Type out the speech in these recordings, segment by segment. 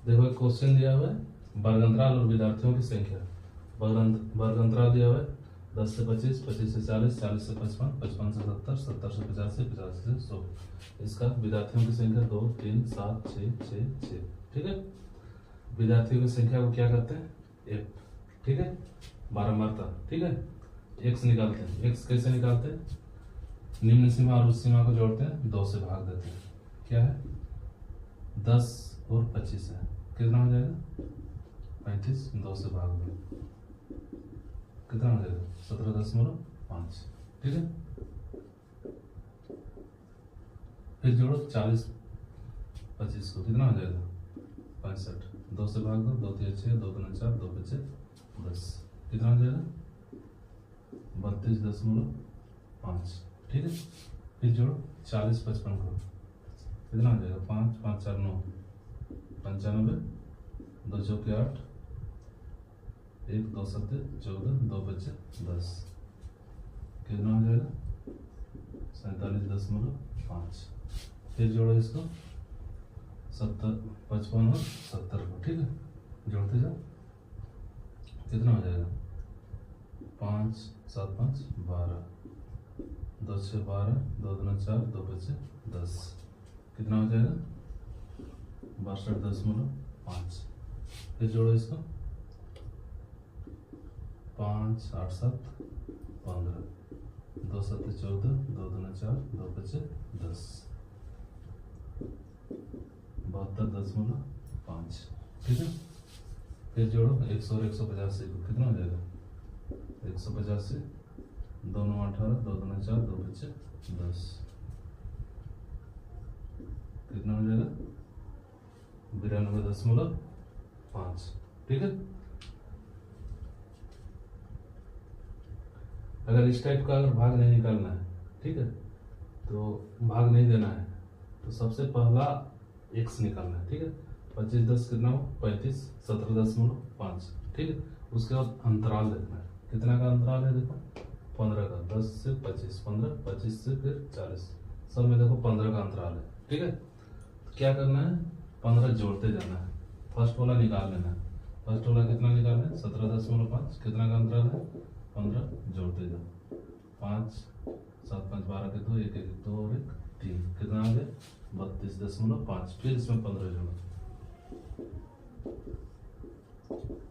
देखो एक क्वेश्चन दिया हुआ है, वर्गंतराल और विद्यार्थियों की संख्या। वर्गंतराल दिया हुआ है 10 से 25, 25 से 40, 40 से 55, 55 से 70, 70 से 85, 85 से 100। इसका विद्यार्थियों की संख्या 2, 3, 7, 6, 6, 6। ठीक है, विद्यार्थियों की संख्या को क्या करते हैं, एफ। ठीक है, बारंबारता। ठीक है, एक्स निकालते हैं। एक्स कैसे निकालते हैं, निम्न सीमा और उस सीमा को जोड़ते हैं, 2 से भाग देते हैं। क्या है, 10 और 25 है, कितना हो जाएगा 35, 2 से भाग दो, कितना हो जाएगा 17.5। ठीक है, फिर जोड़ो 40 25 को, कितना हो जाएगा 65, 2 से भाग दो, 2 3 6, 2 2 4, 2 5 10, कितना हो जाएगा 32.5। ठीक है, फिर जोड़ो 40 55 को, कितना हो जाएगा 5 5 4 9, 95, 2 चौके 8, 1 2 7 14, 2 5 10, कितना हो जाएगा 47.5। फिर जोड़ो इसको 70 55 और 70 को। ठीक है, जोड़ते जाओ, कितना हो जाएगा 5 7 5 12, 2 6 12, 2 2 4, 2 5 10, कितना हो जाएगा 62.5। फिर जोड़ो इसको 5 8 7 15, 2 7 14, 2 2 4, 2 5 10, 72.5। ठीक है, फिर जोड़ो 100 और 185 को, कितना हो जाएगा 185, 2 9 18, 2 2 4, 2 5 10, कितना हो जाएगा 92.5। ठीक है, अगर इस टाइप का अगर भाग नहीं निकालना है, ठीक है, तो भाग नहीं देना है, तो सबसे पहला एक्स निकालना है। ठीक है, 25 10 कितना हो 35, 17.5। ठीक है, उसके बाद अंतराल देखना है, कितना का अंतराल है, देखो 15 का, 10 से 25, 15, 25 से फिर 40, सब में देखो 15 का अंतराल है। ठीक है, तो क्या करना है, 15 जोड़ते जाना है, फर्स्ट वाला निकाल लेना है। फर्स्ट वाला कितना निकालना है 17.5, कितना का अंतराल है 15, जोड़ते जाओ 5 7 5 12 के 2 1 1 2 और 1 3, कितना आ गया 32.5। फिर इसमें 15 जोड़ो,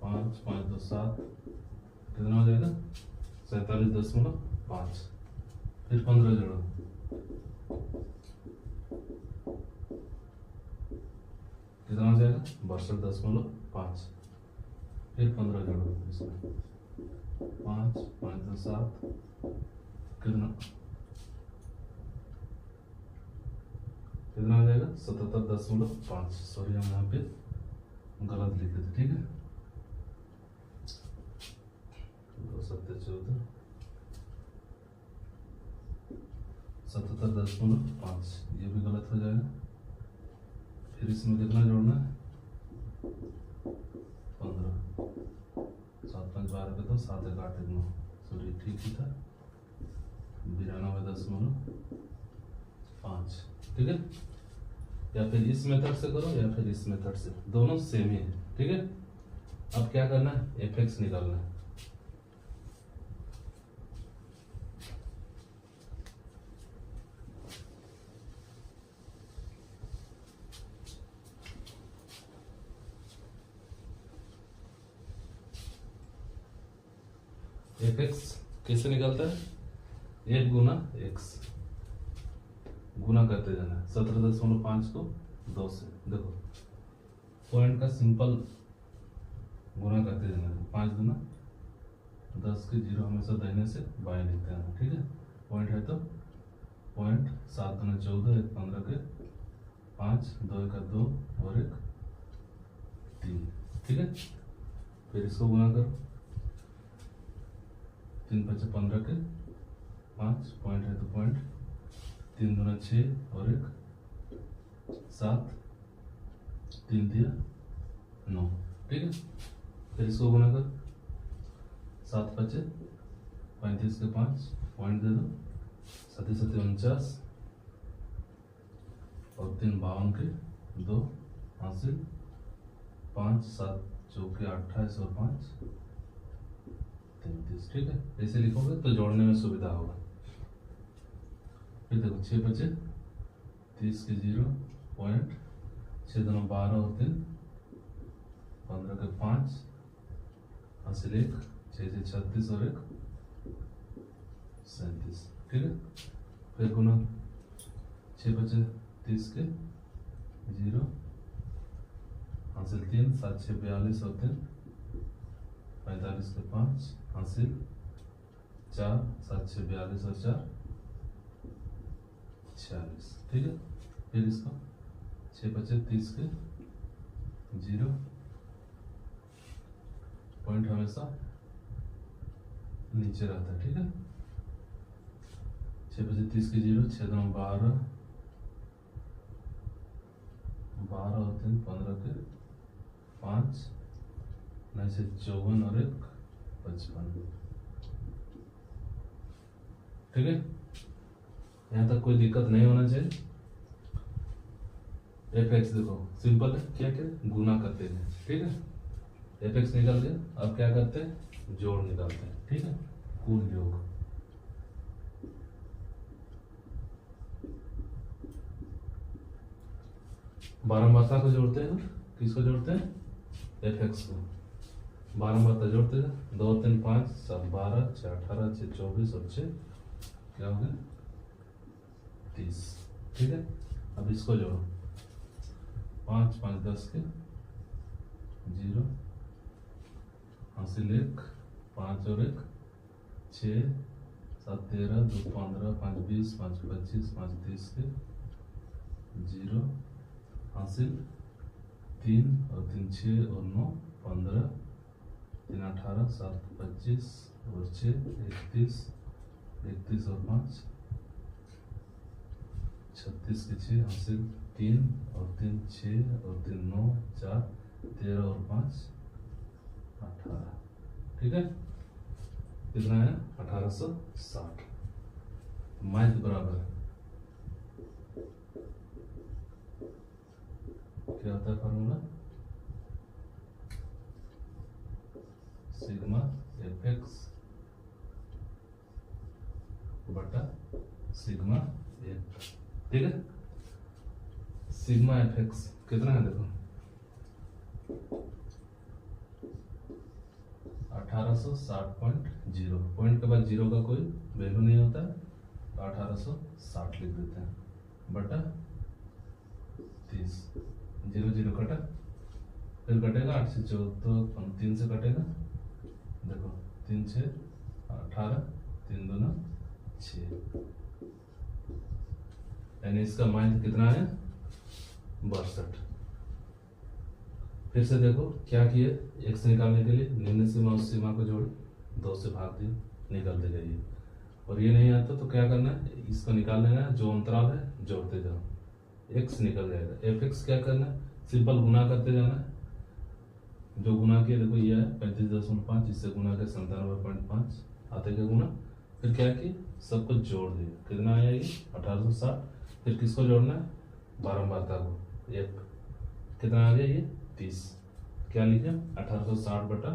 5 5 2 7, कितना हो जाएगा 47.5। फिर 15 जोड़ो, कितना हो जाएगा 62.5। फिर 15 जोड़ो इसमें, 5 5 2 7, कितना हो जाएगा 77.5। सॉरी, हम यहाँ पे गलत लिखे थे। ठीक है, 2 7 14, 77.5, ये भी गलत हो जाएगा। फिर इसमें कितना जोड़ना है 15, 7 5 12 के 2, 7 1 8 1 9, सॉरी ठीक ही था 92.5। ठीक है, या फिर इस मेथड से करो या फिर इस मेथड से, दोनों सेम ही है। ठीक है, अब क्या करना है, एफ एक्स निकालना है। एफ एक्स कैसे निकलता है, 1 गुना एक्स, गुना करते जाना है 17.5 को 2 से। देखो पॉइंट का सिंपल गुना करते जाना है, 5 गुना 10 के 0 हमेशा दाहिने से बाएं लिखते हैं। ठीक है, पॉइंट है तो पॉइंट 7 गुना 14, 1 15 के 5, 2 1 2 और 1 3। ठीक है, फिर इसको गुना करो, 3 5 15 के 5, पॉइंट है तो पॉइंट 3 दूना 6 और 1 7, 3 दिया 9। ठीक है, फिर इसको गुना कर, 7 5 35 के 5, पॉइंट दे दो, 7 7 49 और 3 52 के 2 हासिल 5 7 चौके 28 और 5 33। ठीक है, ऐसे लिखोगे तो जोड़ने में सुविधा होगा। फिर देखो 6 बचे 30 के 0 पॉइंट 6 दोनों 12 और 3 15 के 5 हासिल 1 6 से 36 और 1 37। ठीक है, फिर गुना 6 बचे 30 के 0 हासिल 3 7 6 42 और 3 45 के 5 हासिल 4 7 6 42 और 4 46। ठीक है, फिर इसका 6 बचे 30 के 0 पॉइंट हमेशा नीचे रहता है। ठीक है, 6 बजे 30 के 0 6 दोनों 12 और 3 15 के 5 9 से 54 और 1 55। ठीक है, यहाँ तक कोई दिक्कत नहीं होना चाहिए। एफ एक्स देखो सिंपल है, क्या क्या गुना करते हैं। ठीक है, एफ एक्स निकल गया, अब क्या करते हैं जोड़ निकालते हैं। ठीक है, कुल योग बारंबारता को जोड़ते हैं। किसको जोड़ते हैं? एफ एक्स को। बारंबारता जोड़ते हैं 2 3 5 7 12 6 18 6 24 और 6 क्या हो गया 30। ठीक है, अब इसको जोड़ो 5 5 10 के 0 हासिल 1 5 और 1 6 7 13 2 15 5 20 5 25 5 30 के 0 हासिल 3 और 3 6 और 9 15 3 18 7 25 और 6 31 31 और 5 36 के 6 हासिल 3 और 3 6 और 3 9 4 13 और 5 18। ठीक है, कितना है 1860। माइथ बराबर है क्या होता है फार्मूला सिग्मा एफ एक्स बटा सिग्मा एफ। ठीक है, सिग्मा एफ एक्स कितना है देखो 1860.0। पॉइंट के बाद 0 का कोई वैल्यू नहीं होता है तो 1860 लिख देते हैं बटा 30। 0 0 कटा, फिर कटेगा 8 से 14 3 से कटेगा देखो 3 6 18 3 2 6 यानी इसका माइनस कितना है 62। फिर से देखो क्या किए एक्स निकालने के लिए निम्न सीमा उस सीमा को जोड़ 2 से भाग दिए निकल देगा ये। और ये नहीं आता तो क्या करना है इसको निकाल लेना है, जो अंतराल है जोड़ते जाओ एक्स निकल जाएगा। एफ एक्स क्या करना है सिंपल गुना करते जाना है, जो गुना किया देखो ये है 35.5 इससे गुना के 97.5 आते के गुना। फिर क्या कि सबको जोड़ दिया कितना आया ये 1860। फिर किसको जोड़ना है बारंबारता को एक कितना आ गया ये 30। क्या लिखे 1860 बटा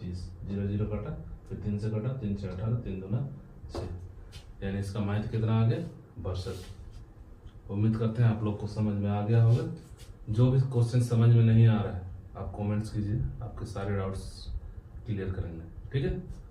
30 0 0 कटा फिर 3 से कटा 3 से 18 3 2 6 यानी इसका माइथ कितना आ गया 62। उम्मीद करते हैं आप लोग को समझ में आ गया होगा। जो भी क्वेश्चन समझ में नहीं आ रहा है आप कमेंट्स कीजिए, आपके सारे डाउट्स क्लियर करेंगे। ठीक है।